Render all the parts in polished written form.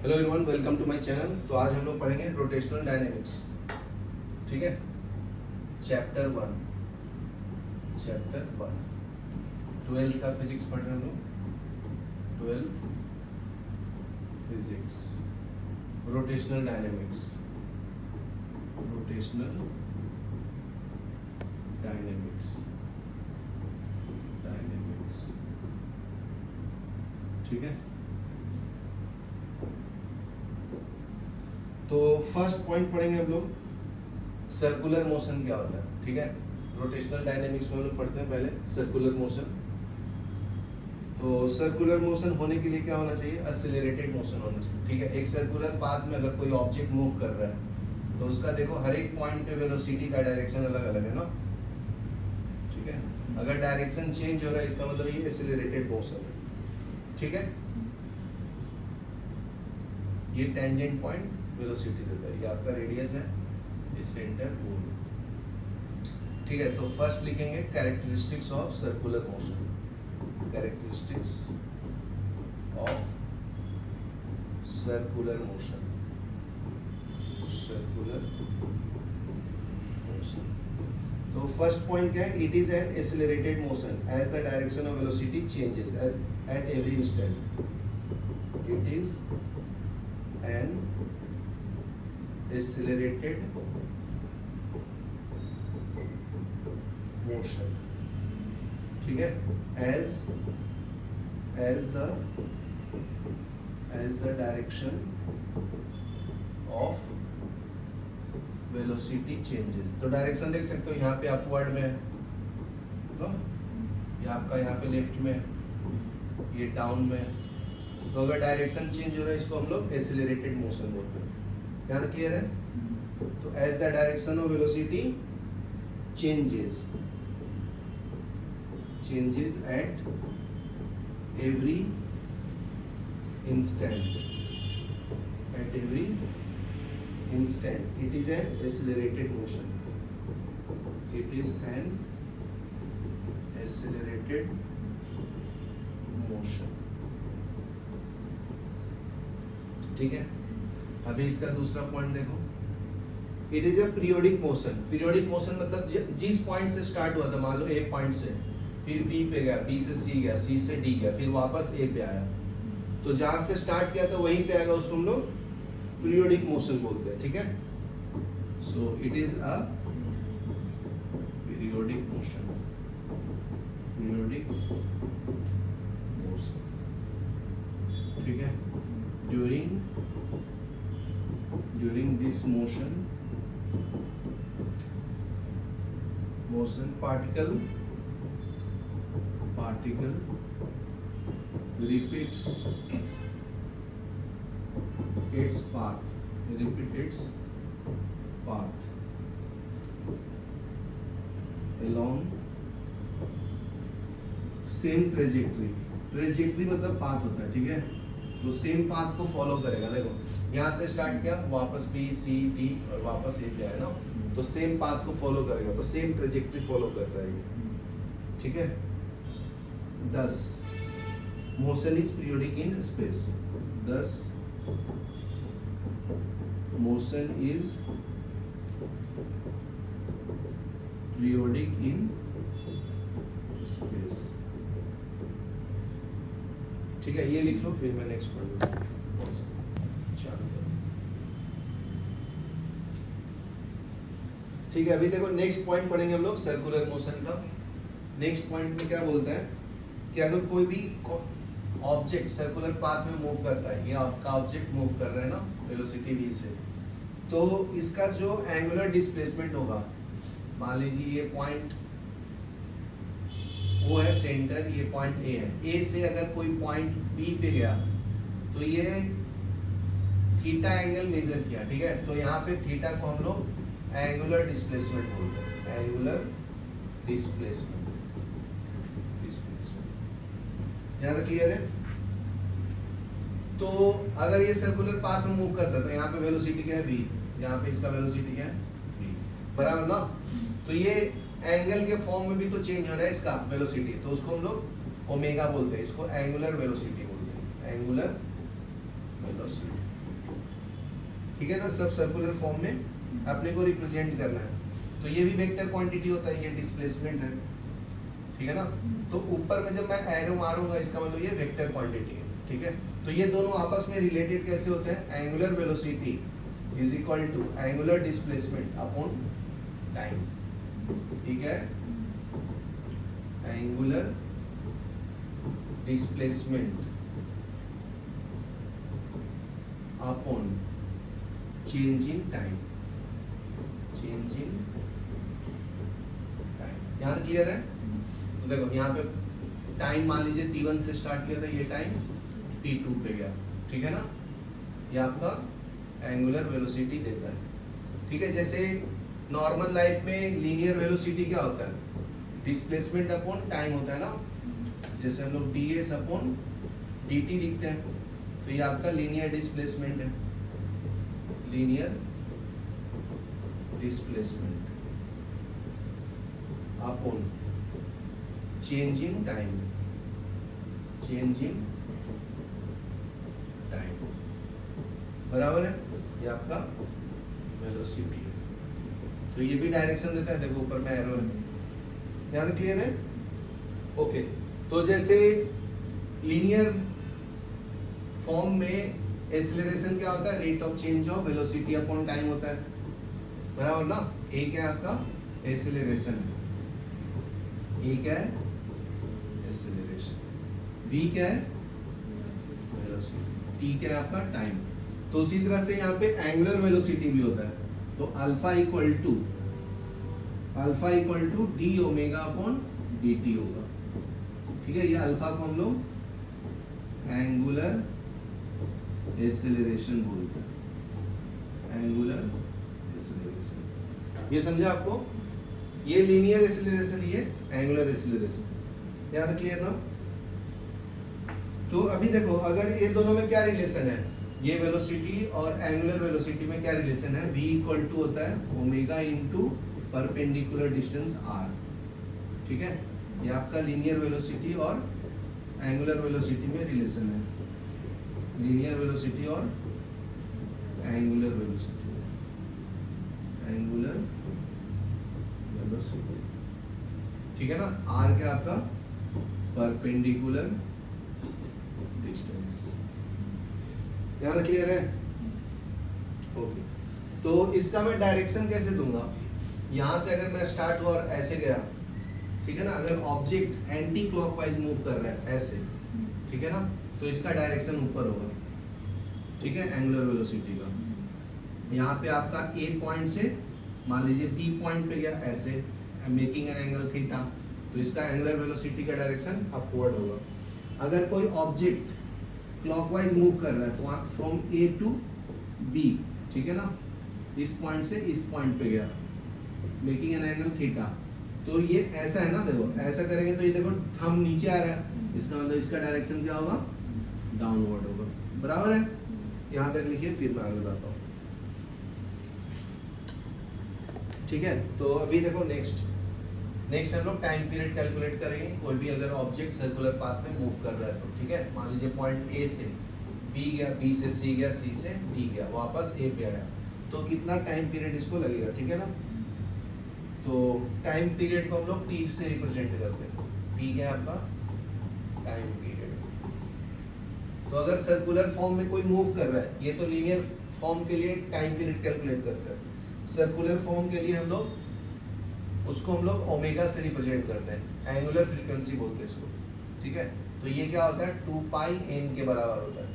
Hello everyone, welcome to my channel. तो आज हम लोग पढ़ेंगे रोटेशनल डायनेमिक्स। ठीक है, चैप्टर 1 12th का फिजिक्स पढ़ रहे हैं हम लोग। 12th physics, rotational dynamics. ठीक है, तो फर्स्ट पॉइंट पढ़ेंगे हम लोग, सर्कुलर मोशन क्या होता है। ठीक है, रोटेशनल डायनेमिक्स में हम लोग पढ़ते हैं पहले सर्कुलर मोशन। तो सर्कुलर मोशन होने के लिए क्या होना चाहिए? एक्सेलरेटेड मोशन होना चाहिए। ठीक है, एक सर्कुलर पाथ में अगर कोई ऑब्जेक्ट मूव कर रहा है तो उसका देखो हर एक पॉइंट पे वेलोसिटी का डायरेक्शन अलग अलग है ना। ठीक है, अगर डायरेक्शन चेंज हो रहा है इसका मतलब ये एक्सेलरेटेड मोशन है। ठीक है, ये टेंजेंट पॉइंट वेलोसिटी देता है, ये आपका रेडियस है, ये सेंटर ओ। ठीक है, तो फर्स्ट लिखेंगे characteristics of circular motion. Characteristics of circular motion. तो फर्स्ट पॉइंट क्या है? It is an accelerated motion as the direction of velocity changes at every instant. It is an accelerated motion। ठीक है, as the direction of velocity changes। तो direction देख सकते हो, यहाँ पे अपवर्ड में है तो ये आपका यहाँ पे लेफ्ट में, ये डाउन में। तो अगर डायरेक्शन चेंज हो रहा है इसको हम लोग एक्सेलरेटेड मोशन बोलते हैं। यहाँ तक क्लियर है? तो as the direction of velocity changes at every instant, it is an accelerated motion. ठीक है, अभी इसका दूसरा पॉइंट देखो, it is a periodic motion. Periodic motion मतलब जिस पॉइंट से स्टार्ट हुआ था, मान लो ए पॉइंट से, फिर बी पे गया, बी से सी गया, सी से डी गया, फिर वापस ए पे आया, तो जहां से स्टार्ट किया था वहीं पे आएगा, उसको हम लोग पीरियोडिक मोशन बोलते हैं। ठीक है, so it is a periodic motion. ठीक है, during this motion particle repeats its path along same trajectory मतलब पाथ होता है। ठीक है, तो सेम पाथ को फॉलो करेगा। देखो यहाँ से स्टार्ट किया, वापस बी सी डी और वापस ए पे आया ना, तो सेम पाथ को फॉलो करेगा, तो सेम ट्रेजेक्टरी फॉलो कर रहा है ये। ठीक है, 10 motion is periodic in space. 10 motion is periodic in space. ठीक है, ये लिख लो, फिर मैं नेक्स्ट पढ़ लूँगा। ठीक है, अभी देखो नेक्स्ट पॉइंट पढ़ेंगे हम लोग सर्कुलर मोशन का। नेक्स्ट पॉइंट में क्या बोलता है कि अगर कोई भी ऑब्जेक्ट सर्कुलर पाथ में मूव करता है, ये आपका ऑब्जेक्ट मूव कर रहा है ना वेलोसिटी v से, तो इसका जो एंगुलर डिस्प्लेसमेंट होगा, मान लीजिए ये पॉइंट वो है सेंटर, ये पॉइंट ए है, ए से अगर कोई पॉइंट बी पे गया तो ये थीटा एंगल मेजर किया। ठीक है, तो यहाँ पे थीटा को हम लोग एंगुलर डिस्प्लेसमेंट बोलते हैं। एंगुलर डिस्प्लेसमेंट यहाँ तक क्लियर है? तो अगर ये सर्कुलर पाथ में मूव करता है तो यहाँ पे वेलोसिटी क्या है? v। यहाँ पे इसका वेलोसिटी क्या है? v, बराबर ना। तो ये एंगल के फॉर्म में भी तो चेंज हो रहा है इसका वेलोसिटी, तो उसको हम लोग ओमेगा बोलते हैं, इसको एंगुलर वेलोसिटी बोलते हैं। Angular velocity. ठीक है ना, सब सर्कुलर फॉर्म में अपने को रिप्रेजेंट करना है। तो ये भी वेक्टर क्वांटिटी होता है, ये डिस्प्लेसमेंट है, ठीक है ना। तो ऊपर में जब मैं एरो मारूंगा इसका मतलब ये वेक्टर क्वांटिटी है, ठीक है। तो ये दोनों आपस में रिलेटेड कैसे होते हैं, angular velocity is equal to angular displacement upon time, ठीक है। Angular displacement upon change in time, change in time. यहां तक क्लियर है। तो देखो यहाँ पे टाइम मान लीजिए t1 से स्टार्ट किया था, ये टाइम t2 पे गया, ठीक है ना। ये आपका एंगुलर वेलोसिटी देता है, ठीक है। जैसे नॉर्मल लाइफ में लीनियर वेलोसिटी क्या होता है, डिस्प्लेसमेंट अपॉन टाइम होता है ना। जैसे हम लोग ds अपॉन dt लिखते हैं, तो ये आपका लीनियर डिस्प्लेसमेंट है, linear displacement upon change in time, change in time, बराबर है। ये आपका वेलोसिटी है। तो ये भी डायरेक्शन देता है, देखो ऊपर में एरो है, यहाँ तक क्लियर है। ओके, तो जैसे लीनियर फॉर्म में एक्सीलरेशन क्या होता है, rate of change of velocity upon time होता है, बराबर ना। ए क्या है आपका एक्सीलरेशन, ए क्या है एक्सीलरेशन, v क्या है वेलोसिटी, t क्या है आपका टाइम। तो उसी तरह से यहाँ पे एंगुलर वेलोसिटी भी होता है। तो alpha equal to d omega upon d t होगा, ठीक है। ये अल्फा को हम लोग एंगुलर एक्सेलरेशन बोलते हैं, एंगुलर एक्सेलरेशन। ये समझा आपको, ये लीनियर एक्सेलरेशन, ये एंगुलर एक्सेलरेशन। यहाँ तक क्लियर ना। तो अभी देखो अगर ये दोनों में क्या रिलेशन है, ये वेलोसिटी और एंगुलर वेलोसिटी में क्या रिलेशन है, v इक्वल टू होता है omega into perpendicular distance r, ठीक है। ये आपका लीनियर वेलोसिटी और एंगुलर वेलोसिटी में रिलेशन है, लीनियर वेलोसिटी और एंगुलर वेलोसिटी, एंगुलर वेलोसिटी, ठीक है ना। r क्या आपका परपेंडिकुलर डिस्टेंस, यहाँ तक क्लियर है। ओके, तो इसका मैं डायरेक्शन कैसे दूंगा, यहाँ से अगर मैं स्टार्ट हुआ और ऐसे गया, ठीक है ना। अगर ऑब्जेक्ट एंटी क्लॉकवाइज मूव कर रहा है ऐसे, ठीक है ना, तो इसका डायरेक्शन ऊपर होगा, ठीक है, एंगुलर वेलोसिटी का। यहाँ पे आपका ए पॉइंट से मान लीजिए बी पॉइंट पे गया ऐसे, मेकिंग एन एंगल थीटा, तो इसका एंगुलर वेलोसिटी का डायरेक्शन अपवर्ड होगा। अगर कोई ऑब्जेक्ट क्लॉकवाइज मूव कर रहा है तो फ्रॉम ए टू बी, ठीक है ना, इस पॉइंट से इस पॉइंट पे गया, मेकिंग एन एंगल थीटा, तो ये ऐसा है ना। देखो ऐसा करेंगे तो ये देखो थंब नीचे आ रहा है, इसका मतलब इसका डायरेक्शन क्या होगा, डाउनवर्ड होगा, बराबर है। यहाँ तक लिखिए, फिर मैं आगे बताता हूँ, ठीक है। तो अभी देखो नेक्स्ट हम लोग टाइम पीरियड कैलकुलेट करेंगे। कोई भी अगर ऑब्जेक्ट सर्कुलर पाथ में मूव कर रहा है तो, ठीक है। मान लीजिए पॉइंट ए से बी गया, बी से सी गया, सी से डी गया, वापस ए पे आया, तो कितना टाइम पीरियड इसको लगेगा, ठीक है ना। तो टाइम पीरियड को हम लोग टी से रिप्रेजेंट करते हैं, टी क्या है आपका टाइम पीरियड। तो अगर सर्कुलर फॉर्म में कोई मूव कर रहा है, ये तो लीनियर फॉर्म के लिए टाइम पीरियड कैलकुलेट करते हैं, सर्कुलर फॉर्म के लिए हम लोग उसको हम लोग ओमेगा से रिप्रेजेंट करते हैं, एंगुलर फ्रीक्वेंसी बोलते हैं इसको, ठीक है। तो ये क्या होता है, 2 पाई n के बराबर होता है।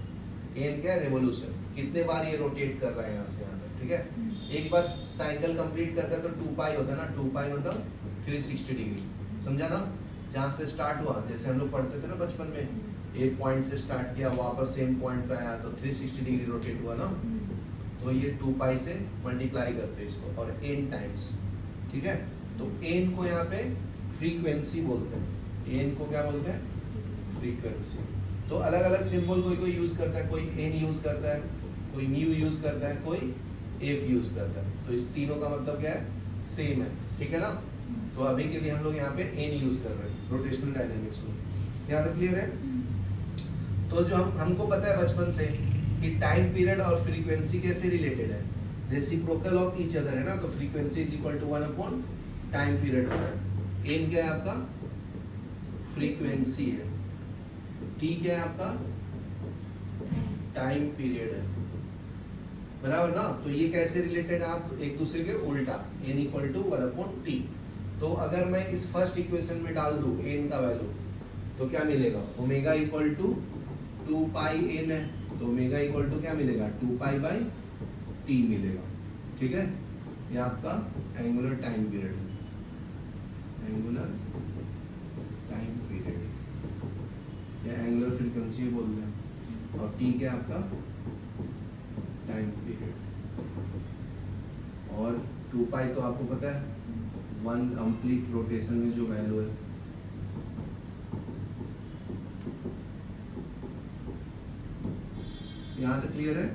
n क्या है, रेवोल्यूशन, कितने बार ये रोटेट कर रहा है यहाँ से यहाँ तक, ठीक है। एक बार साइकिल कंप्लीट करता है तो 2 पाई होता है ना, 2 पाई मतलब 360 डिग्री, समझा ना। जहाँ से स्टार्ट हुआ, जैसे हम लोग पढ़ते थे ना बचपन में, एक पॉइंट से स्टार्ट किया, वापस सेम पॉइंट पे आया, तो 360 डिग्री रोटेट हुआ ना। तो ये 2 पाई से मल्टीप्लाई करते हैं इसको, और n टाइम्स, ठीक है। तो n को यहाँ पे फ्रीक्वेंसी बोलते हैं, n को क्या बोलते हैं, फ्रीक्वेंसी। तो अलग अलग सिंबल कोई यूज करता है, कोई n यूज करता है, कोई म्यू यूज करता है, कोई f यूज करता है। तो इस तीनों का मतलब क्या है, सेम है, ठीक है ना। तो अभी के लिए हम लोग यहाँ पे n यूज कर रहे हैं रोटेशनल डायनेमिक्स में, यहाँ तक क्लियर है। तो जो हमको पता है बचपन से कि टाइम पीरियड और फ्रीक्वेंसी कैसे रिलेटेड है, रेसिप्रोकल ऑफ ईच अदर है ना, तो frequency is equal to 1 upon time period होता है। एन क्या है आपका, फ्रीक्वेंसी है, टी क्या है आपका, टाइम पीरियड है, बराबर ना। तो ये कैसे रिलेटेड है, आप एक दूसरे के उल्टा, n equal to 1 upon t. तो अगर मैं इस फर्स्ट इक्वेशन में डाल दूं n का वैल्यू, तो क्या मिलेगा, omega equal to 2 pi n है, तो ओमेगा इक्वल टू क्या मिलेगा, 2 पाई बाई टी मिलेगा, ठीक है। ये आपका एंगुलर टाइम पीरियड है, एंगुलर टाइम पीरियड या एंगुलर फ्रीक्वेंसी बोलते हैं, और टी क्या आपका टाइम पीरियड, और 2 पाई तो आपको पता है 1 कंप्लीट रोटेशन में जो वैल्यू है। यहां तक क्लियर है,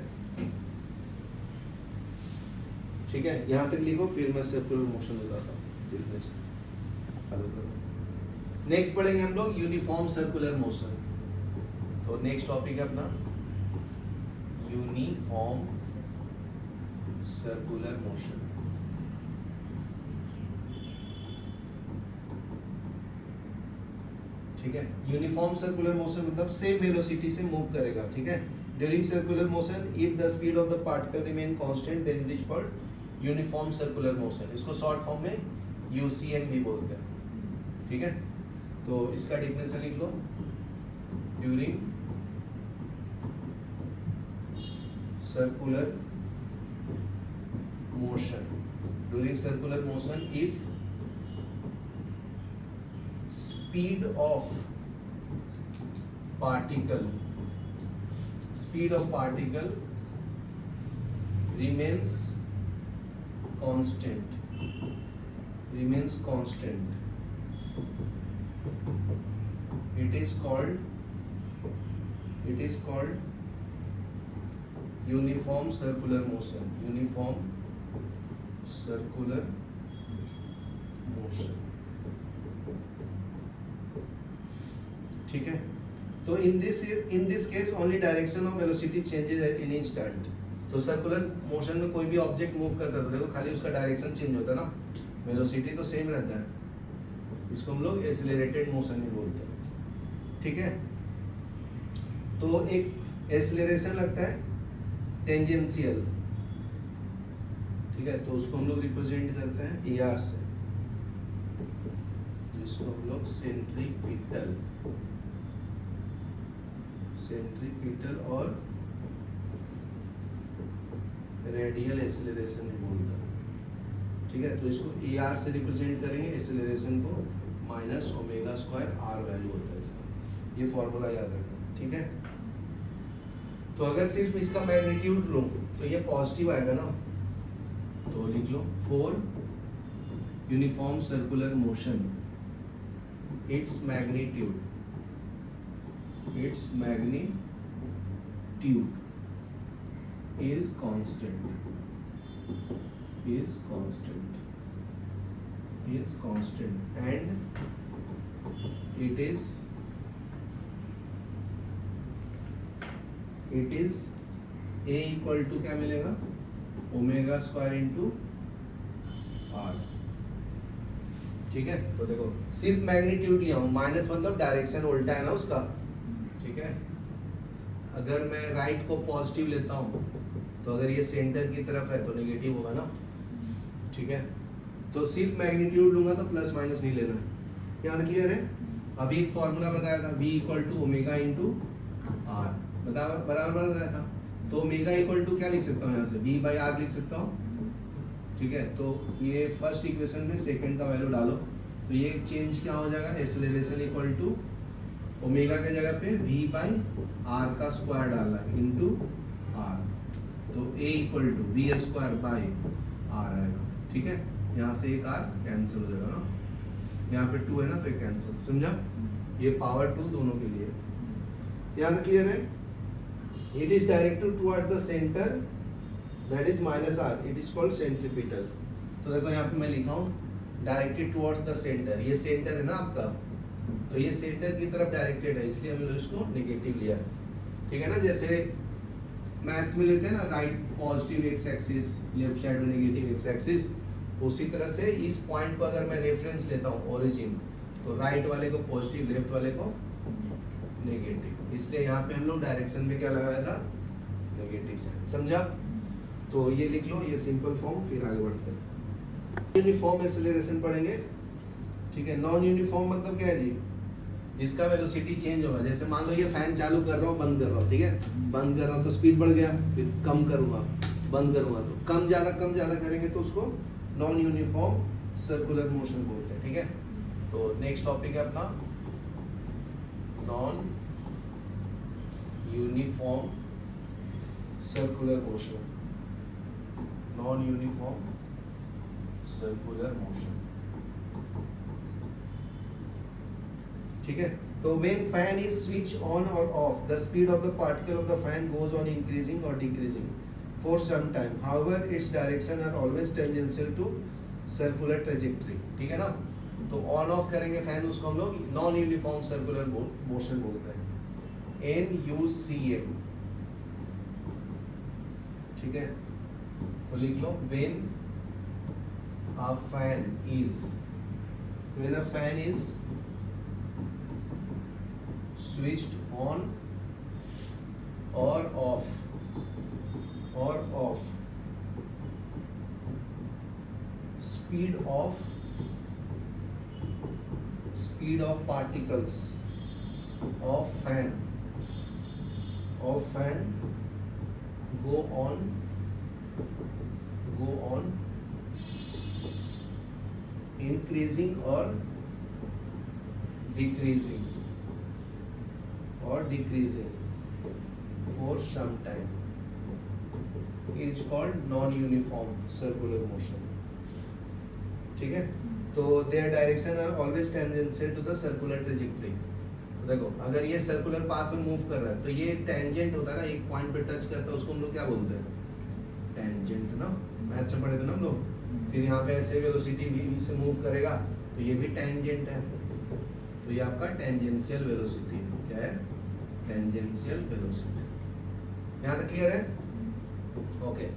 ठीक है। यहां तक लिखो, फिर मैं सर्कुलर मोशन बताता हूं डेफिनेशन। नेक्स्ट पढ़ेंगे हम लोग यूनिफॉर्म सर्कुलर मोशन। तो नेक्स्ट टॉपिक है अपना यूनिफॉर्म सर्कुलर मोशन। ठीक है, यूनिफॉर्म सर्कुलर मोशन मतलब सेम वेलोसिटी से मूव करेगा, ठीक है। During circular motion if the speed of the particle remain constant then it is called uniform circular motion. इसको शॉर्ट फॉर्म में यूसीएम भी बोलते हैं, ठीक है। तो इसका डेफिनेशन लिख लो, during circular motion if speed of particle remains constant, it is called uniform circular motion, ठीक है। तो in this case only direction of velocity changes at any instant. तो सर्कुलर मोशन में कोई भी ऑब्जेक्ट मूव करता है, देखो खाली उसका डायरेक्शन चेंज होता है ना, वेलोसिटी तो सेम रहता है। इसको हम लोग एक्सेलरेटेड मोशन ही बोलते हैं, ठीक है। तो एक एक्सेलरेशन लगता है टेंजेंशियल, ठीक है, तो उसको हम लोग रिप्रेजेंट करते हैं AR से, जिसको हम लोग सेंट्रीपिटल और रेडियल एक्सेलरेशन भी बोलते हैं, ठीक है। तो इसको AR से रिप्रेजेंट करेंगे एक्सेलरेशन को, minus omega square R value होता है इसका, ये फॉर्मूला याद रखना, ठीक है। तो अगर सिर्फ इसका मैग्नीट्यूड लो तो ये पॉजिटिव आएगा ना, तो लिख लो for uniform circular motion its magnitude is constant and it is A equal to क्या मिलेगा, ओमेगा स्क्वायर इंटू आर, ठीक है। तो देखो सिर्फ मैग्नीट्यूड लिया हूँ, माइनस मतलब डायरेक्शन उल्टा है ना उसका, ठीक है। अगर मैं राइट को पॉजिटिव लेता हूँ तो अगर ये सेंटर की तरफ है तो नेगेटिव होगा ना, ठीक है। तो सिर्फ मैग्नीट्यूड लूंगा तो प्लस माइनस नहीं लेना, यहाँ तक क्लियर है। अभी एक फॉर्मूला बताया था V equal to omega into r, बराबर बताया था। तो ओमेगा इक्वल टू क्या लिख सकता हूँ, यहाँ से V बाई आर लिख सकता हूँ, ठीक है। तो ये फर्स्ट इक्वेशन में सेकंड का वैल्यू डालो, तो ये चेंज क्या हो जाएगा, एक्सेलरेशन इक्वल टू ओमेगा के जगह पे V बाई आर का स्क्वायर डालना इंटू आर, तो A equal to v square by r आएगा, ठीक है। यहाँ से एक आर कैंसिल हो जाएगा ना, यहाँ पे 2 है ना तो एक कैंसिल, समझा। ये पावर 2 दोनों के लिए, यहाँ तक क्लियर है। It is directed toward the centre that is minus r, it is called centripetal. तो देखो यहाँ पे मैं लिखा हूँ डायरेक्टेड टुवर्ड्स द सेंटर, ये सेंटर है ना आपका, तो ये सेंटर की तरफ डायरेक्टेड है, इसलिए हमने इसको नेगेटिव लिया, ठीक है ना। जैसे मैथ्स में लेते हैं ना, right positive x axis, left side में नेगेटिव एक्स एक्सिस, उसी तरह से इस पॉइंट को अगर मैं रेफरेंस लेता हूँ ओरिजिन, तो राइट वाले को पॉजिटिव, लेफ्ट वाले को नेगेटिव, इसलिए यहाँ पे हम लोग डायरेक्शन में क्या लगाया था, नेगेटिव साइन। समझा? तो ये लिख लो, ये सिंपल फॉर्म, फिर आगे बढ़ते हैं। यूनिफॉर्म एक्सेलरेशन पढ़ेंगे, ठीक है। नॉन यूनिफॉर्म मतलब क्या है जी, इसका वेलोसिटी चेंज होगा। जैसे मान लो ये फैन चालू कर रहा हूँ, बंद कर रहा हूँ, ठीक है, बंद कर रहा हूँ तो स्पीड बढ़ गया, फिर कम करूँगा, बंद करूँगा तो कम ज़्यादा करेंगे तो उसको नॉन यूनिफॉर्म सर्कुलर मोशन बोलते हैं, ठीक है। तो नेक्स्ट टॉपिक है अपना non uniform circular motion, non uniform circular motion, ठीक है। तो when fan is switched on or off, the speed of the particle of the fan goes on increasing or decreasing for some time. However, its direction are always tangential to circular trajectory, ठीक है ना। तो on off करेंगे fan, उसको हम लोग non uniform circular motion बोलते हैं, NUCM, ठीक है। तो लिख लो, when a fan is switched on or off, speed of particles of fan go on increasing or decreasing for some time is called non-uniform circular motion, ठीक है। तो their direction are always tangential to the circular trajectory। देखो, अगर ये circular path में move कर रहा है तो ये टेंजेंट होता है ना, एक पॉइंट पे टच करता है, उसको हम लोग क्या बोलते हैं, टेंजेंट ना, मैथ्स में पढ़े थे ना हम लोग। फिर यहाँ पे ऐसे वेलोसिटी v से मूव करेगा तो ये भी टेंजेंट है, तो ये आपका टेंजेंशियल वेलोसिटी है। क्या है? Tangential velocity. यहाँ तक क्लियर है? ओके।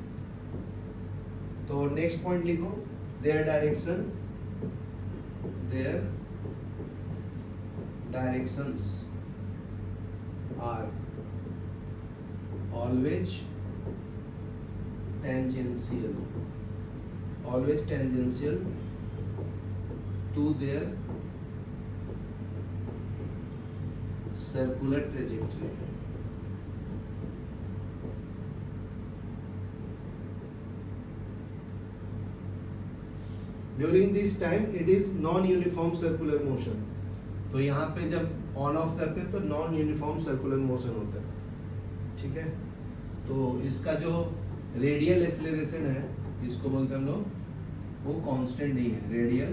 तो नेक्स्ट पॉइंट लिखो, there directions are always tangential to their circular trajectory। During this time it is non-uniform circular motion। तो यहाँ पे जब ऑन ऑफ करते हैं तो नॉन यूनिफॉर्म सर्कुलर मोशन होता है, ठीक है। तो इसका जो रेडियल एक्सेलरेशन है, इसको बोलते हैं हम लोग, वो कांस्टेंट नहीं है। Radial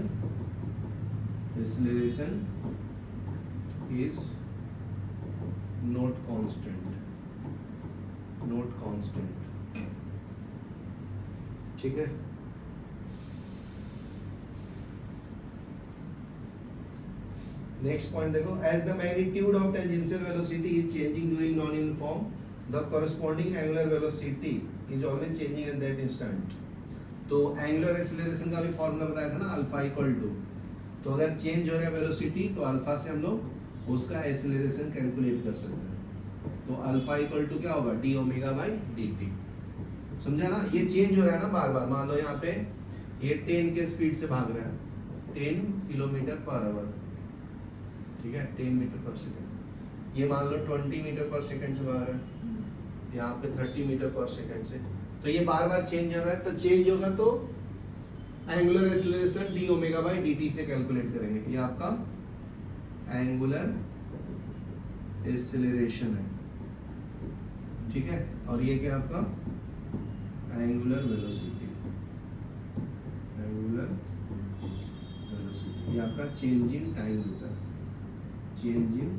acceleration is not constant, ठीक है। नेक्स्ट पॉइंट देखो, as the magnitude of tangential velocity is changing during non uniform, the corresponding angular velocity is always changing at that instant. तो एंगुलर एक्सेलरेशन का भी formula बताया था ना, alpha equal to, तो अगर चेंज हो रहा है वेलोसिटी तो अल्फा से हम लोग उसका एक्सेलरेशन कैलकुलेट कर सकते हैं। तो अल्फा इक्वल टू क्या होगा, D omega by D T. समझा ना? ये चेंज हो रहा है ना बार बार। मान लो यहाँ पे ये 10 के स्पीड से भाग रहा है, 10 किलोमीटर पर आवर, ठीक है, 10 मीटर पर सेकंड। ये मान लो 20 मीटर पर सेकंड से भाग रहा है, यहाँ पे 30 मीटर पर सेकंड से। तो ये बार बार चेंज हो रहा है, तो चेंज होगा तो angular acceleration D omega by D T से कैलकुलेट करेंगे। ये आपका एंगुलर एक्सेलरेशन है, ठीक है। और ये क्या आपका एंगुलर वेलोसिटी, ये आपका चेंज इन टाइम होता है, चेंज इन।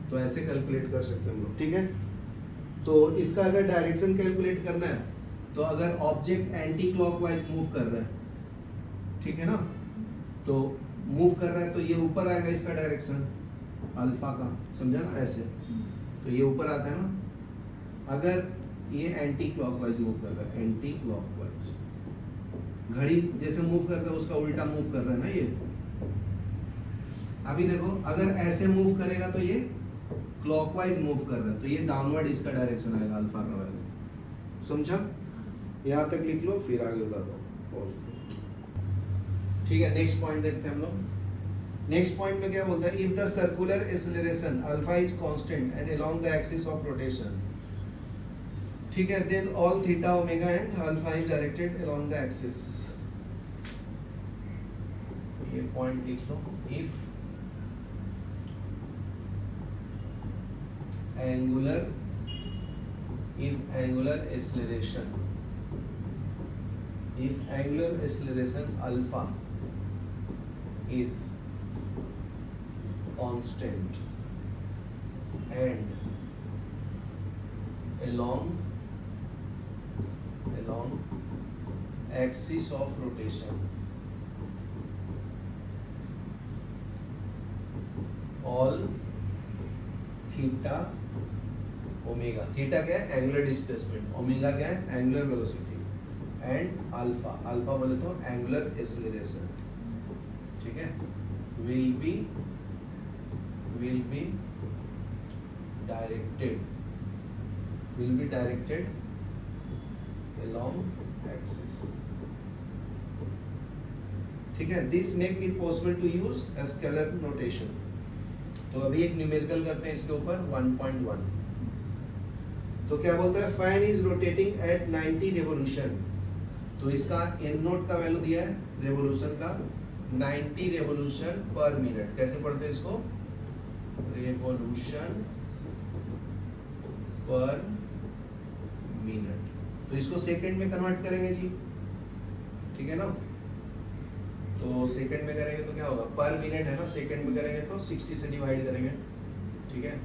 तो ऐसे कैलकुलेट कर सकते हैं हम लोग, ठीक है। तो इसका अगर डायरेक्शन कैलकुलेट करना है तो अगर ऑब्जेक्ट एंटी क्लॉकवाइज मूव कर रहा है, ठीक है ना, तो मूव कर रहा है तो ये ऊपर आएगा, इसका डायरेक्शन अल्फा का, समझा ना, ऐसे। तो ये ऊपर आता है ना, अगर ये एंटी क्लॉकवाइज मूव कर रहा है, एंटी क्लॉकवाइज, घड़ी जैसे मूव करता है उसका उल्टा मूव कर रहा है ना ये। अभी देखो अगर ऐसे मूव करेगा तो ये क्लॉकवाइज मूव कर रहा है, तो ये डाउनवर्ड इसका डायरेक्शन आएगा अल्फा का वैल्यू। समझा? यहाँ तक लिख लो, फिर आगे बताता हूँ। ठीक है, नेक्स्ट पॉइंट देखते हैं हम लोग। नेक्स्ट पॉइंट में क्या बोलता है, if the circular acceleration alpha is constant and along the axis of rotation, ठीक है, then all theta omega and alpha is directed along the axis. ये पॉइंट लिख लो, if angular acceleration alpha is constant and along axis of rotation all theta omega, theta क्या है angular displacement, omega क्या है angular velocity, and alpha, alpha बोले तो angular acceleration, ठीक है, will be directed along axis. ठीक है, this make it possible to use scalar notation. तो अभी एक न्यूमेरिकल करते हैं इसके ऊपर 1.1। तो क्या बोलता है, fan is rotating at 90 revolution. तो इसका एन नोट का वैल्यू दिया है रेवोल्यूशन का 90 रेवोल्यूशन पर मिनट। कैसे पढ़ते हैं इसको, रेवोल्यूशन पर मिनट। तो इसको सेकंड में कन्वर्ट करेंगे जी, ठीक है ना। तो सेकंड में करेंगे तो क्या होगा, पर मिनट है ना, सेकंड में करेंगे तो 60 से डिवाइड करेंगे, ठीक है।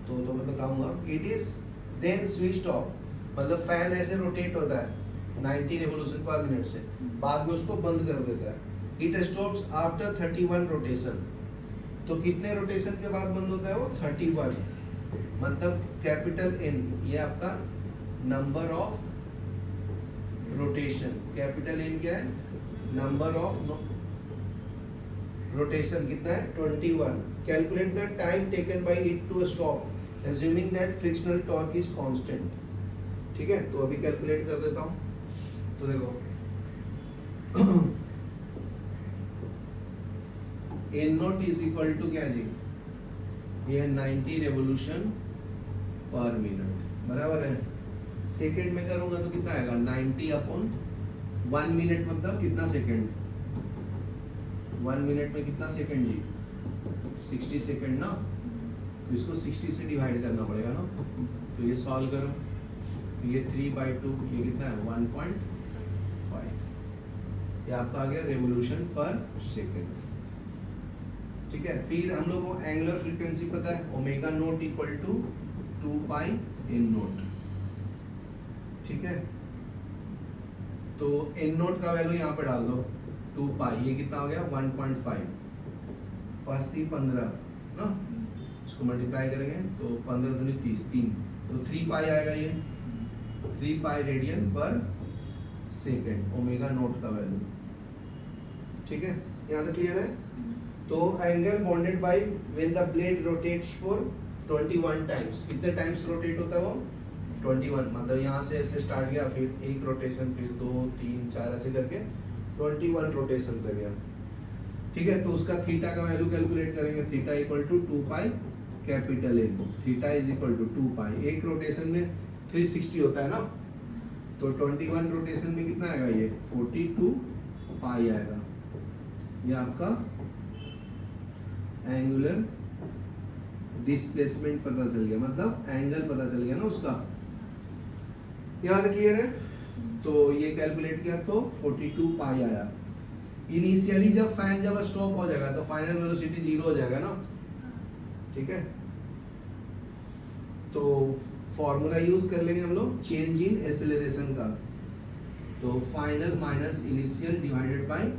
तो मैं बताऊंगा, it is then switched off, मतलब फैन ऐसे रोटेट होता है 90 रेवोल्यूशन पर मिनट से, बाद में उसको बंद कर देता है। It stops after 31 rotation. तो कितने रोटेशन के बाद बंद होता है वो, 31, मतलब कैपिटल एन, ये आपका number of rotation. Capital N क्या है, नंबर ऑफ रोटेशन कितना है 21। Calculate the time taken by it to stop assuming that frictional torque is constant। ठीक है, तो अभी कैलकुलेट कर देता हूं। तो देखो n nought is equal to क्या जी, ये 90 रेवोल्यूशन पर मिनट, बराबर है। सेकंड में करूंगा तो कितना आएगा, 90 अपॉन 1 मिनट, मतलब कितना सेकंड, 1 मिनट में कितना सेकंड जी, 60 सेकंड ना। तो इसको 60 से डिवाइड करना पड़ेगा ना। तो ये सॉल्व करो, तो ये 3/2, ये कितना है 1.5, ये आपका आ गया रेवोल्यूशन पर सेकंड। ठीक है, फिर हम लोग को एंगुलर फ्रीक्वेंसी पता है, omega nought equal to 2 pi n nought. ठीक है, तो एन नोट का वैल्यू यहाँ पे डाल दो 2 पाई, ये कितना हो गया 1.5, 5 3 15 ना, इसको मल्टीप्लाई करेंगे तो 15 दूनी 30, 3, तो 3 पाई आएगा, ये 3 पाई रेडियन पर सेकेंड ओमेगा नोट का वैल्यू। ठीक है, यहाँ तक क्लियर है। तो angle bonded by when the blade rotates for 21 times. कितने टाइम्स रोटेट होता है वो, 21, मतलब यहाँ से ऐसे स्टार्ट गया, फिर एक रोटेशन, फिर 2 3 4 ऐसे करके 21 रोटेशन तक गया। ठीक है, तो उसका थीटा का वैल्यू कैलकुलेट करेंगे, theta equal to 2 pi capital N, theta is equal to 2 pi. एक रोटेशन में 360 होता है ना, तो 21 रोटेशन में कितना आएगा, ये 42 पाई आएगा। ये आपका एंगुलर डिस्प्लेसमेंट पता चल गया, मतलब एंगल पता चल गया ना उसका। यहाँ तक क्लियर है। तो ये कैलकुलेट किया तो 42 पाई आया। इनिशियली जब फैन जब स्टॉप हो जाएगा तो फाइनल वेलोसिटी 0 हो जाएगा ना। ठीक है, तो फॉर्मूला यूज कर लेंगे हम लोग चेंज इन एक्सेलरेशन का। तो final minus initial divided by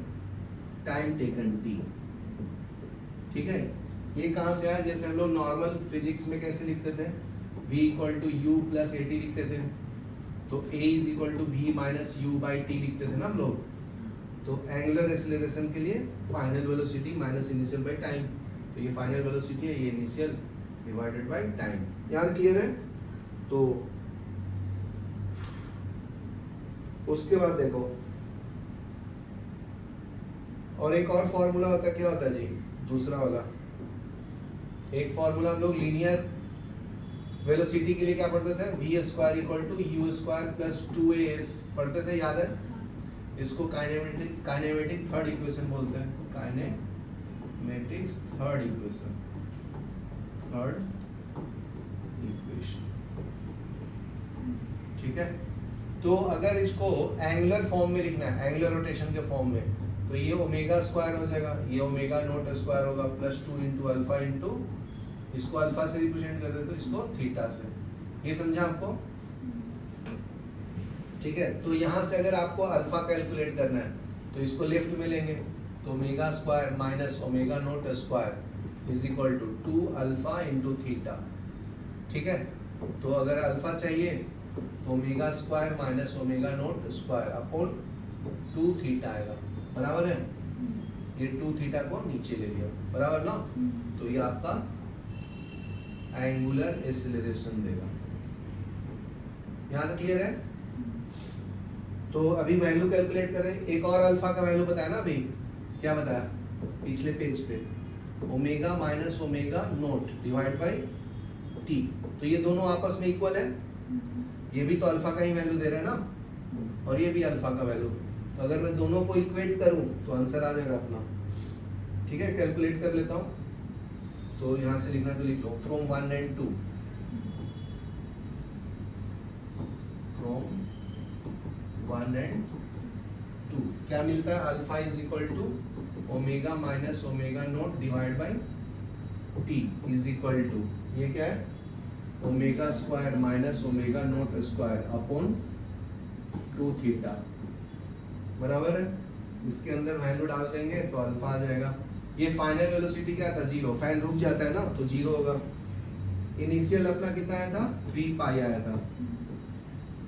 time taken t। ठीक है, ये कहाँ से आया, जैसे हम लोग नॉर्मल फिजिक्स में कैसे लिखते थे, v equal to u plus a t लिखते थे, तो a is equal to v minus u by t लिखते थे ना हम लोग। तो एंगुलर एक्सीलरेशन के लिए final velocity minus initial by time, तो ये फाइनल वेलोसिटी है, ये इनिशियल डिवाइडेड बाई टाइम। यहाँ क्लियर है? तो उसके बाद देखो और एक और फॉर्मूला होता है, क्या होता है जी, दूसरा वाला एक फॉर्मूला हम लोग लीनियर वेलोसिटी के लिए क्या पढ़ते थे, v square equal to u square plus 2as पढ़ते थे, याद है? इसको काइनेमेटिक थर्ड इक्वेशन बोलते हैं, काइनेमेटिक्स थर्ड इक्वेशन, ठीक है। तो अगर इसको एंगुलर फॉर्म में लिखना है, एंगुलर रोटेशन के फॉर्म में, तो ये ओमेगा स्क्वायर हो जाएगा, ये ओमेगा नॉट स्क्वायर होगा प्लस 2 इंटू अल्फा इंटू, इसको अल्फा से रिप्रेजेंट कर देते, तो इसको थीटा से। ये समझा आपको? ठीक है। तो यहाँ से अगर आपको अल्फा कैलकुलेट करना है तो इसको लेफ्ट में लेंगे, तो omega square minus omega not square is equal to 2 alpha into theta, ठीक है। तो अगर अल्फा चाहिए तो omega square minus omega not square upon 2 theta आएगा, बराबर है? ये 2 थीटा को नीचे ले लिया, बराबर ना? तो ये आपका एंगुलर एक्सीलरेशन देगा। यहाँ तक क्लियर है? तो अभी वैल्यू कैलकुलेट करें, एक और अल्फा का वैल्यू बताया ना अभी, क्या बताया पिछले पेज पे, omega minus omega naught divide by T, तो ये दोनों आपस में इक्वल है, ये भी तो अल्फा का ही वैल्यू दे रहे हैं ना, और ये भी अल्फा का वैल्यू, तो अगर मैं दोनों को इक्वेट करूं तो आंसर आ जाएगा अपना, ठीक है। कैलकुलेट कर लेता हूं, तो यहां से लिखना तो लिख लो, फ्रॉम 1 एंड 2, फ्रॉम 1 एंड 2 क्या मिलता है, alpha is equal to omega minus omega not divide by t is equal to, ये क्या है, omega square minus omega not square upon 2 theta, बराबर है। इसके अंदर वैल्यू डाल देंगे तो अल्फा आ जाएगा। ये फाइनल वेलोसिटी क्या था, 0, फैन रुक जाता है ना तो 0 होगा। इनिशियल अपना कितना आया था, 3 पाई आया था।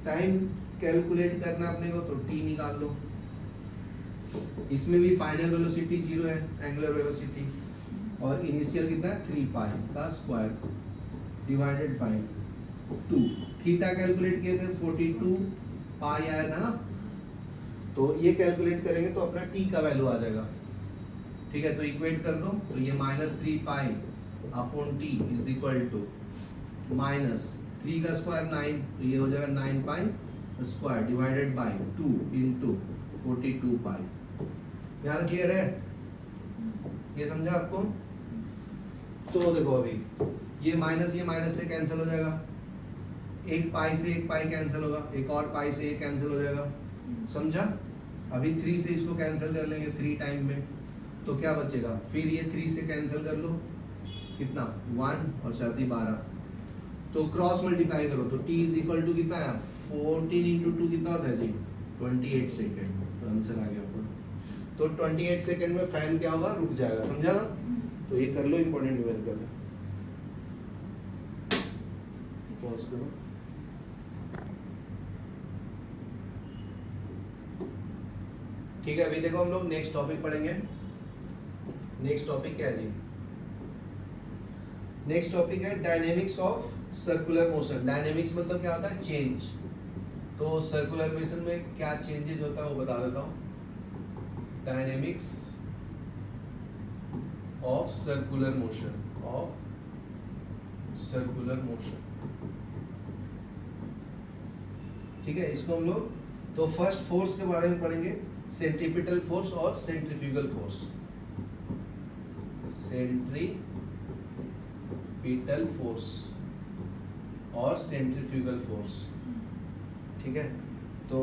टाइम कैलकुलेट करना अपने को, तो t निकाल लो, इसमें भी फाइनल वेलोसिटी 0 है, एंगुलर वेलोसिटी, और इनिशियल कितना है, 3 पाई का square divided by 2। Theta calculate किए थे 42 पाई आया था ना, तो ये कैलकुलेट करेंगे तो अपना t का वैल्यू आ जाएगा, ठीक है। तो इक्वेट कर दो, तो ये -3 pi upon t is equal to minus 3 का स्क्वायर 9, तो ये हो जाएगा 9 pi square divided by 2 into 42 pi. यहाँ तक क्लियर है? ये समझा आपको? तो देखो अभी ये माइनस से कैंसिल हो जाएगा, एक पाई से एक पाई कैंसिल होगा, एक और पाई से एक कैंसिल हो जाएगा, समझा? अभी 3 से इसको कैंसिल कर लेंगे 3 टाइम में, तो क्या बचेगा, फिर ये 3 से कैंसिल कर लो, कितना 1 और 4 12, तो क्रॉस मल्टीप्लाई करो, तो t इज इक्वल टू कितना है, 14 इंटू 2 कितना होता है जी, 28 सेकेंड, तो आंसर आ गया आपको। तो 28 सेकेंड में फैन क्या होगा, रुक जाएगा, समझा ना? तो ये कर लो, इंपॉर्टेंट न्यूमेरिकल है, पॉज करो। ठीक है, अभी देखो हम लोग नेक्स्ट टॉपिक पढ़ेंगे। नेक्स्ट टॉपिक क्या है जी, नेक्स्ट टॉपिक है dynamics of circular motion. Dynamics मतलब क्या होता है, चेंज। तो सर्कुलर मोशन में क्या चेंजेस होता है वो बता देता हूं। Dynamics of circular motion, of circular motion, ठीक है। इसको हम लोग तो फर्स्ट फोर्स के बारे में पढ़ेंगे, सेंट्रीपिटल फोर्स और सेंट्रीफ्यूगल फोर्स। सेंट्रीपिटल फोर्स और सेंट्रीफ्यूगल फोर्स, ठीक है। तो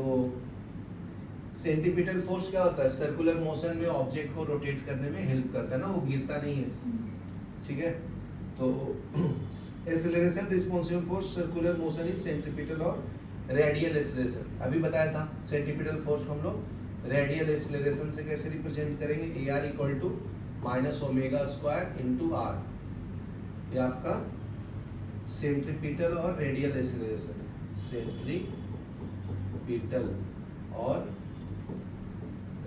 सेंट्रीपिटल फोर्स क्या होता है, सर्कुलर मोशन में ऑब्जेक्ट को रोटेट करने में हेल्प करता है ना, वो गिरता नहीं है, ठीक है। तो acceleration responsible for circular motion is centripetal और रेडियल एक्सेलरेशन। अभी बताया था सेंट्रीपिटल फोर्स को हम लोग रेडियल एक्सेलरेशन से कैसे रिप्रेजेंट करेंगे, AR equal to minus omega square into r, ये आपका सेंट्रीपिटल और रेडियल एक्सेलरेशन, सेंट्रीपिटल और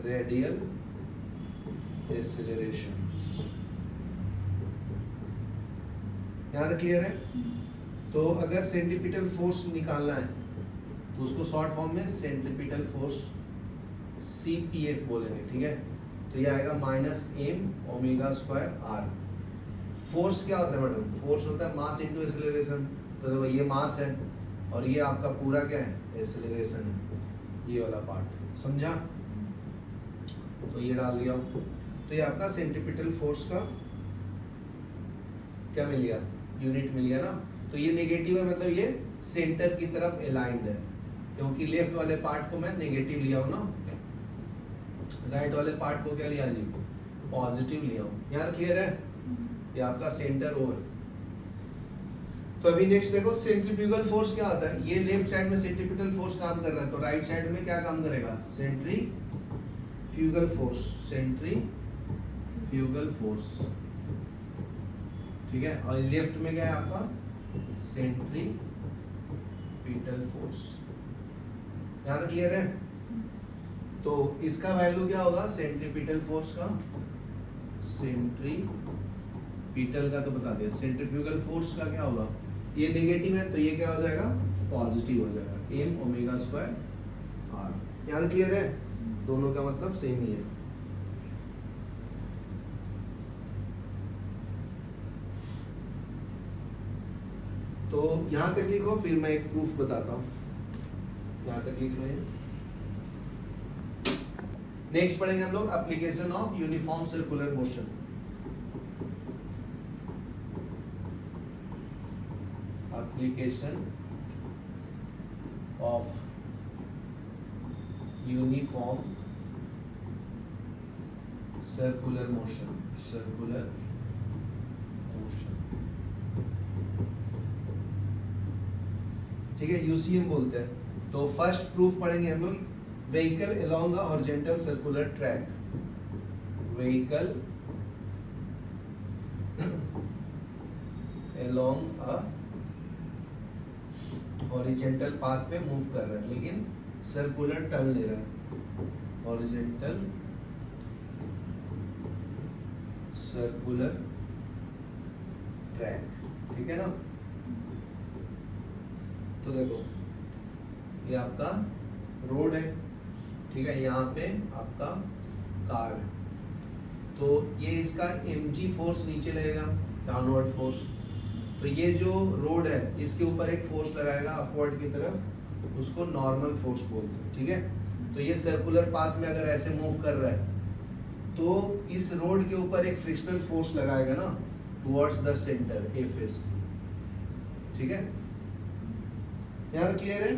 रेडियल एक्सेलरेशन। यहाँ तक क्लियर है? तो अगर सेंट्रीपिटल फोर्स निकालना है तो उसको शॉर्ट फॉर्म में सेंट्रीपिटल फोर्स CPF बोलेंगे, ठीक है? तो ये आएगा -m⍵²r। फोर्स क्या होता है मैडम? फोर्स होता है मास इनटू एक्सेलरेशन। तो देखो ये मास है और ये आपका पूरा क्या है? एक्सेलरेशन है, ये वाला पार्ट, समझा? तो ये डाल दिया। तो ये आपका सेंट्रीपिटल फोर्स का क्या मिल गया? यूनिट मिल गया ना। तो ये नेगेटिव है, मतलब ये सेंटर की तरफ अलाइंड है, क्योंकि लेफ्ट वाले पार्ट को मैं नेगेटिव लिया हूं ना, राइट वाले पार्ट को क्या लिया जी? पॉजिटिव लिया हूं। यहाँ तक क्लियर है? ये आपका सेंटर वो है। तो अभी नेक्स्ट देखो, सेंट्रीफ्यूगल फोर्स क्या होता है? ये लेफ्ट साइड में सेंट्रीपिटल फोर्स काम कर रहा है, तो राइट साइड में क्या काम करेगा? सेंट्रीफ्यूगल फोर्स, सेंट्रीफ्यूगल फोर्स, ठीक है? और लेफ्ट में क्या है आपका? Centripetal force. यहाँ तक क्लियर है? तो इसका वैल्यू क्या होगा सेंट्रीपिटल फोर्स का? सेंट्रीपिटल का तो बता दिया, सेंट्रीफ्यूगल फोर्स का क्या होगा? ये नेगेटिव है तो ये क्या हो जाएगा? पॉजिटिव हो जाएगा, m⍵²r। यहाँ तक क्लियर है? दोनों का मतलब सेम ही है। तो यहां तक लिखो, फिर मैं एक प्रूफ बताता हूं। यहां तक लिख लो। नेक्स्ट पढ़ेंगे हम लोग application of uniform circular motion. Application of uniform circular motion, circular motion, ठीक है? यूसीएम बोलते हैं। तो फर्स्ट प्रूफ पढ़ेंगे हम लोग, vehicle along a horizontal circular track, vehicle along a horizontal path पे मूव कर रहा है, लेकिन सर्कुलर टर्न ले रहा है, हॉरिजॉन्टल सर्कुलर ट्रैक, ठीक है ना? तो देखो ये आपका रोड है, ठीक है? यहाँ पे आपका कार है, तो ये इसका mg फोर्स नीचे लगेगा, डाउनवर्ड फोर्स। तो ये जो रोड है इसके ऊपर एक फोर्स लगाएगा अपवर्ड की तरफ, उसको नॉर्मल फोर्स बोलते हैं, ठीक है? तो ये सर्कुलर पाथ में अगर ऐसे मूव कर रहा है तो इस रोड के ऊपर एक फ्रिक्शनल फोर्स लगाएगा ना टुवर्ड्स द सेंटर, Fs, ठीक है? यहाँ क्लियर है?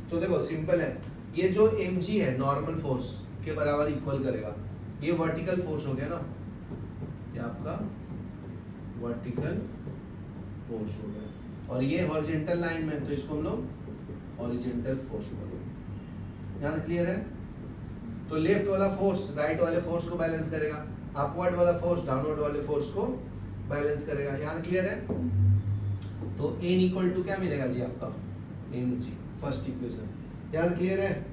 तो देखो सिंपल है, ये जो mg है नॉर्मल फोर्स के बराबर इक्वल करेगा, ये वर्टिकल फोर्स हो गया ना, ये आपका वर्टिकल फोर्स हो गया, और ये हॉरिजॉन्टल लाइन में, तो इसको हम लोग हॉरिजॉन्टल फोर्स बोलेंगे। यहाँ तक क्लियर है? तो लेफ्ट वाला फोर्स राइट वाले फोर्स को बैलेंस करेगा, अपवर्ड वाला फोर्स डाउनवर्ड वाले फोर्स को बैलेंस करेगा। यहाँ तक क्लियर है? तो n इक्वल टू क्या मिलेगा जी आपका? mg, first equation. यहाँ तक क्लियर है?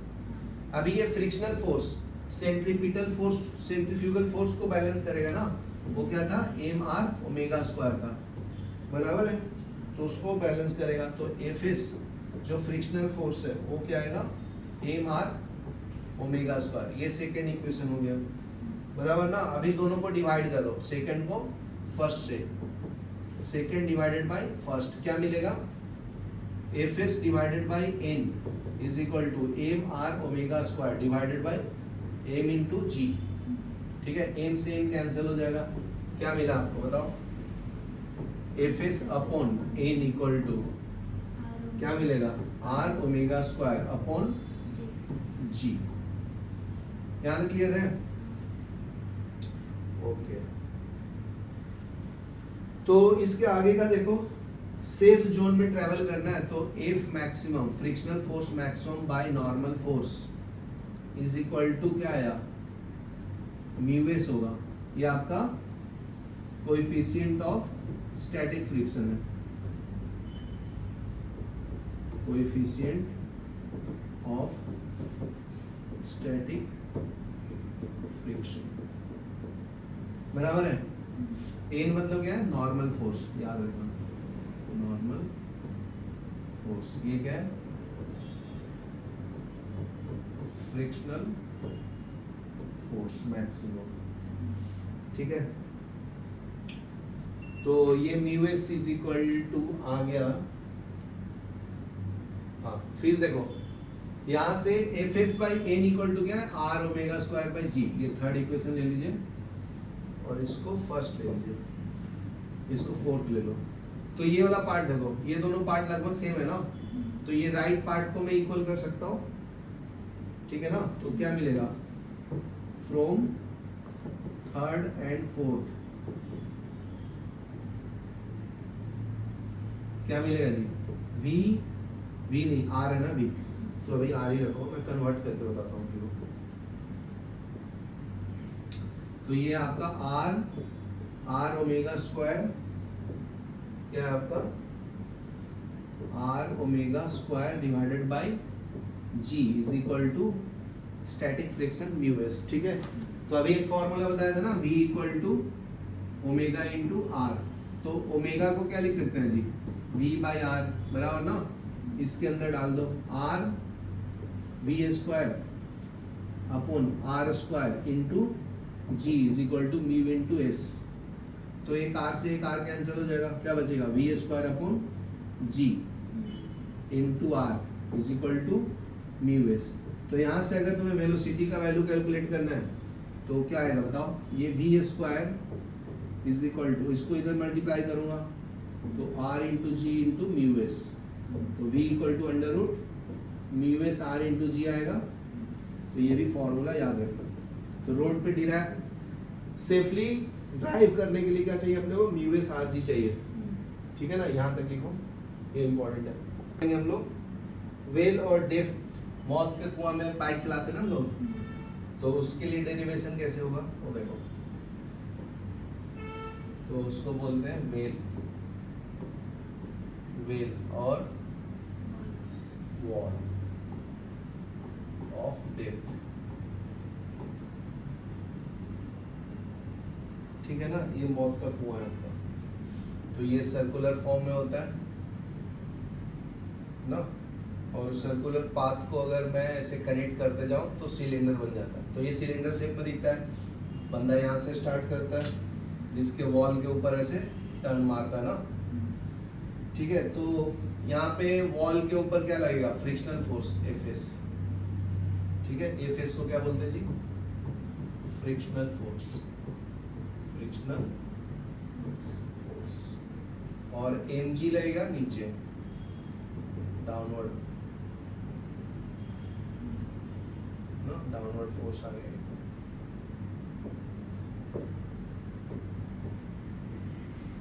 अभी ये frictional force centripetal force, centrifugal force को बैलेंस करेगा ना, वो क्या था? mr⍵² था, बराबर है? तो उसको बैलेंस करेगा, तो Fs जो फ्रिक्शनल फोर्स है वो क्या आएगा? mr⍵²। ये सेकेंड इक्वेशन हो गया, बराबर ना? अभी दोनों को डिवाइड करो, सेकेंड को फर्स्ट से, सेकेंड डिवाइडेड बाय फर्स्ट, क्या मिलेगा? Fs divided by n is equal to mr⍵² divided by m into g, ठीक है? m से m कैंसिल हो जाएगा, क्या मिला आपको बताओ? Fs upon n equal to क्या मिलेगा? r⍵² upon g। यहाँ तक क्लियर है? ओके। तो इसके आगे का देखो, सेफ जोन में ट्रेवल करना है तो F maximum, frictional force maximum by normal force is equal to क्या आया? म्यूएस होगा। ये आपका कोएफिशिएंट ऑफ स्टैटिक फ्रिक्शन है, कोएफिशिएंट ऑफ स्टैटिक फ्रिक्शन बराबर है। एन मतलब क्या है? नॉर्मल फोर्स, याद रखना, नॉर्मल फोर्स। ये क्या है? फ्रिक्शनल फोर्स मैक्सिमम, ठीक है। तो ये mu S is equal to आ गया। हाँ, फिर देखो यहां से F S by N equal to क्या है? R omega square by G. ये थर्ड इक्वेशन ले लीजिए और इसको फर्स्ट ले लीजिए, इसको फोर्थ ले लो। तो ये वाला पार्ट देखो, ये दोनों पार्ट लगभग सेम है ना, तो ये राइट पार्ट को मैं इक्वल कर सकता हूँ, ठीक है ना। तो क्या मिलेगा? फ्रॉम थर्ड एंड फोर्थ क्या मिलेगा जी? वी नहीं, आर है ना, वी। तो अभी आर ही रखो, मैं कन्वर्ट करके बताता हूँ फिर। तो ये आपका आर ओमेगा स्क्वायर क्या है आपका? R omega square divided by g is equal to static friction mu s, ठीक है। तो अभी एक फॉर्मूला बताया था ना, v equal to omega into r. तो ओमेगा को क्या लिख सकते हैं जी? v बाई आर बराबर ना, इसके अंदर डाल दो r v square upon r square into g is equal to mu into s. तो एक आर से एक आर कैंसिल हो जाएगा, क्या बचेगा? V square upon g into r is equal to mu S. तो यहाँ से अगर तुम्हें वेलोसिटी का वैल्यू कैलकुलेट करना है तो क्या आएगा बताओ? ये V square is equal to, इसको इधर मल्टीप्लाई करूंगा तो R into G into mu S. तो V equal to under root mu S R into G आएगा। तो ये भी फॉर्मूला याद रखना। तो रोड पे डिराइव सेफली ड्राइव करने के लिए क्या चाहिए अपने को? म्यू एस आर जी चाहिए, ठीक है ना। यहाँ तक लिखो, ये इंपॉर्टेंट है। हम लोग वेल और डेप्थ, मौत के कुआं में पाइप चलाते ना हम लोग, तो उसके लिए डेरिवेशन कैसे होगा वो देखो। तो उसको बोलते हैं वेल और वॉल ऑफ डेप्थ, ठीक है ना। ये मौत का कुआं है आपका। तो ये सर्कुलर फॉर्म में होता है ना, और सर्कुलर पाथ को अगर मैं ऐसे कनेक्ट करते जाऊं तो सिलेंडर बन जाता है। तो ये सिलेंडर शेप में दिखता है। बंदा यहाँ से स्टार्ट करता है, जिसके वॉल के ऊपर ऐसे टर्न मारता है ना, ठीक है। तो यहाँ पे वॉल के ऊपर क्या लगेगा? फ्रिक्शनल फोर्स एफ एस, ठीक है। एफ एस को क्या बोलते हैं जी? Frictional force, frictional force. और एम जी लगेगा नीचे, डाउनवर्ड ना, डाउनवर्ड फोर्स आ गया।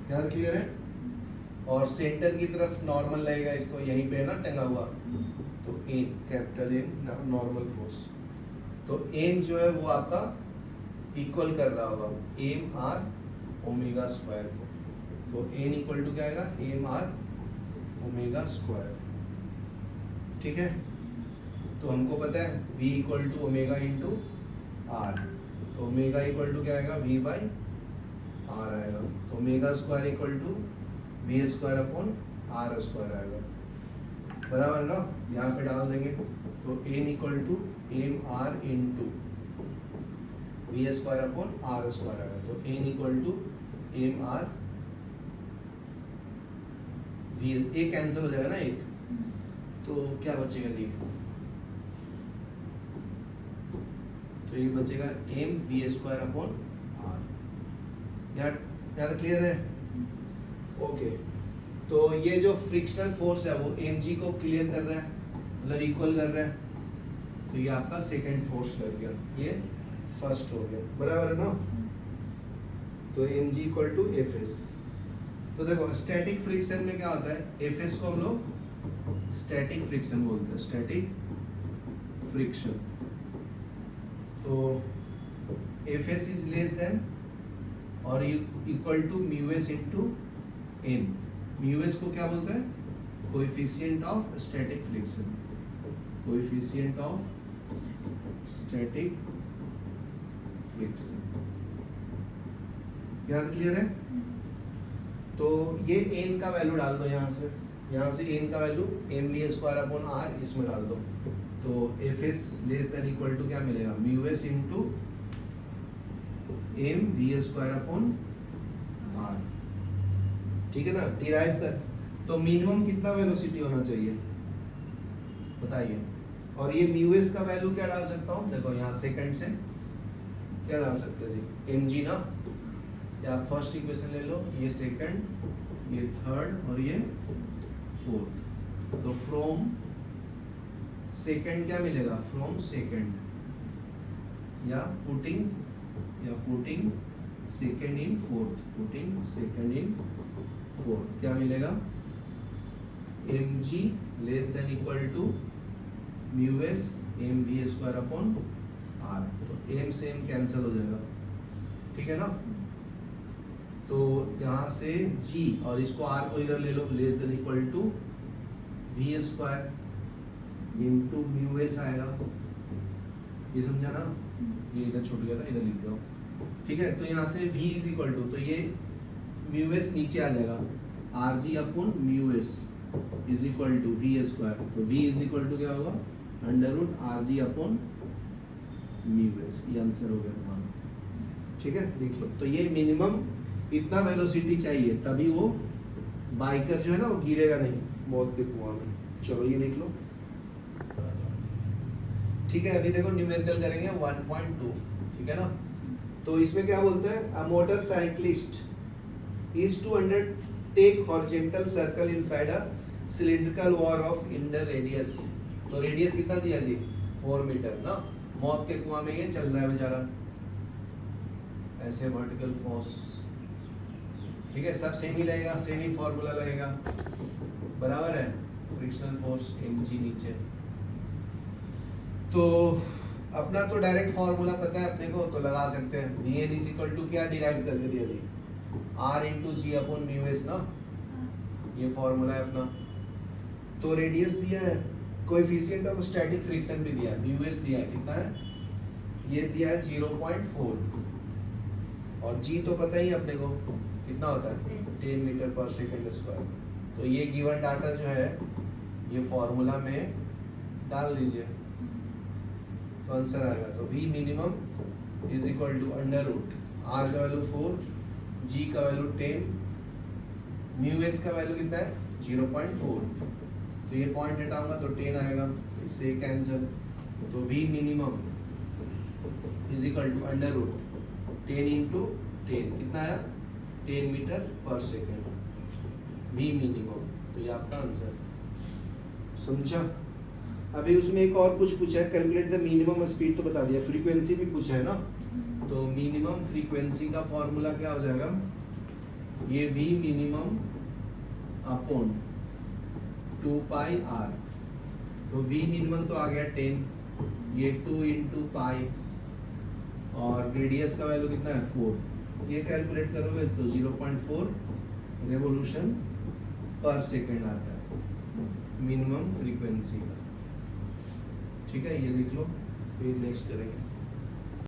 ध्यान क्लियर है। और सेंटर की तरफ नॉर्मल लगेगा, इसको यहीं पे है ना टंगा हुआ, तो n, capital n, normal force. तो एन जो है वो आपका इक्वल कर रहा होगा एम आर ओमेगा स्क्वायर को। तो एन इक्वल टू क्या आएगा? एम आर ओमेगा स्क्वायर, ठीक है। तो हमको पता है v equal to omega into r. तो ओमेगा इक्वल टू क्या आएगा? v बाई आर आएगा। तो omega square equal to v square upon r square आएगा, बराबर ना। यहाँ पे डाल देंगे तो n equal to m r into v square upon r square आएगा। तो n equal to m r v, एक कैंसिल हो जाएगा ना एक, तो क्या बचेगा जी? तो ये बचेगा m v square upon r. यहाँ तक क्लियर है? ओके। तो ये जो फ्रिक्शनल फोर्स है वो एम जी को क्लियर कर रहा है, मतलब इक्वल कर रहा है। तो ये आपका सेकेंड फोर्स लग गया, ये फर्स्ट हो गया, बराबर है ना। तो m g equal to f s. तो देखो स्टैटिक फ्रिक्शन में क्या होता है? एफ एस को हम लोग स्टैटिक फ्रिक्शन बोलते हैं, स्टैटिक फ्रिक्शन। तो F S is less than और equal to mu S into N. Mu S को क्या बोलते हैं? Coefficient of static friction, coefficient of static friction. यहाँ क्लियर है? तो ये n का वैल्यू डाल दो यहाँ से n का वैल्यू mv²/r इसमें डाल दो, तो Fs less than equal to क्या मिलेगा, μs इंटू mv²/r, ठीक है ना, डिराइव कर। तो मिनिमम कितना वेलोसिटी होना चाहिए बताइए, और ये μs का वैल्यू क्या डाल सकता हूँ, देखो यहाँ सेकंड से क्या डाल सकते हैं जी, mg ना, या फर्स्ट इक्वेशन ले लो, ये सेकंड, ये थर्ड और ये फोर्थ। तो फ्रॉम सेकंड क्या मिलेगा, फ्रॉम सेकंड, या putting second in fourth, putting second in fourth क्या मिलेगा, mg less than equal to μs mv²/r। तो m से m कैंसिल हो जाएगा, ठीक है ना। तो यहाँ से g और इसको r को इधर ले लो, less than equal to v² into μs आएगा, ये समझा ना, ये इधर छूट गया था, इधर लिख दो, ठीक है। तो यहाँ से v इज इक्वल टू, तो ये μs नीचे आ जाएगा, rg/μs is equal to v², तो v इज इक्वल टू क्या होगा, √rg/μs, ये आंसर हो गया हमारा, ठीक है। देख लो, तो ये मिनिमम इतना वेलोसिटी चाहिए, तभी वो बाइकर जो है ना वो गिरेगा नहीं मौत के कुआं में। चलो ये देख लो, ठीक है। अभी देखो न्यूमेरिकल करेंगे 1.2, ठीक है ना। तो इसमें क्या बोलते हैं, a motorcyclist is to undertake horizontal circle inside a cylindrical wall of inner radius. तो रेडियस कितना दिया जी, 4 मीटर ना, मौत के कुआं में ये चल रहा है बेचारा, ऐसे वर्टिकल फोर्स, ठीक है। सब सेम ही लगेगा, सेम ही फॉर्मूला लगेगा, बराबर है, फ्रिक्शनल फोर्स mg नीचे। तो अपना तो डायरेक्ट फॉर्मूला पता है अपने को, तो लगा सकते हैं, Vn इज इक्वल टू क्या डिराइव करके दिया जी, r इंटू g/μs ना, ये फॉर्मूला है अपना। तो रेडियस दिया है, कोएफिशिएंट ऑफ स्टैटिक फ्रिक्शन भी दिया है, μs दिया है, कितना है, ये दिया है 0.4, और g तो पता ही अपने को कितना होता है, 10 मीटर पर सेकंड स्क्वायर। तो ये गिवन डाटा जो है ये फॉर्मूला में डाल दीजिए, तो आंसर आएगा। तो v minimum is equal to √r का वैल्यू 4, g का वैल्यू 10, μs का वैल्यू कितना है 0.4, तो ये पॉइंट हटाऊंगा तो 10 आएगा, तो इससे कैंसिल। तो v minimum is equal to √10 into 10, कितना आया, 10 मीटर पर सेकेंड, v मिनिमम। तो ये आपका आंसर, समझा। अभी उसमें एक और कुछ पूछा है, कैलकुलेट द मिनिमम स्पीड, तो बता दिया, फ्रीक्वेंसी भी पूछा है ना। तो मिनिमम फ्रीक्वेंसी का फॉर्मूला क्या हो जाएगा, ये v मिनिमम अपॉन 2πr। तो v मिनिमम तो आ गया 10, ये 2 इंटू पाई, और रेडियस का वैल्यू कितना है 4, ये कैलकुलेट करोगे तो 0.4 रेवोल्यूशन पर सेकेंड आता है मिनिमम फ्रीक्वेंसी का, ठीक है। ये देख लो, फिर नेक्स्ट करेंगे।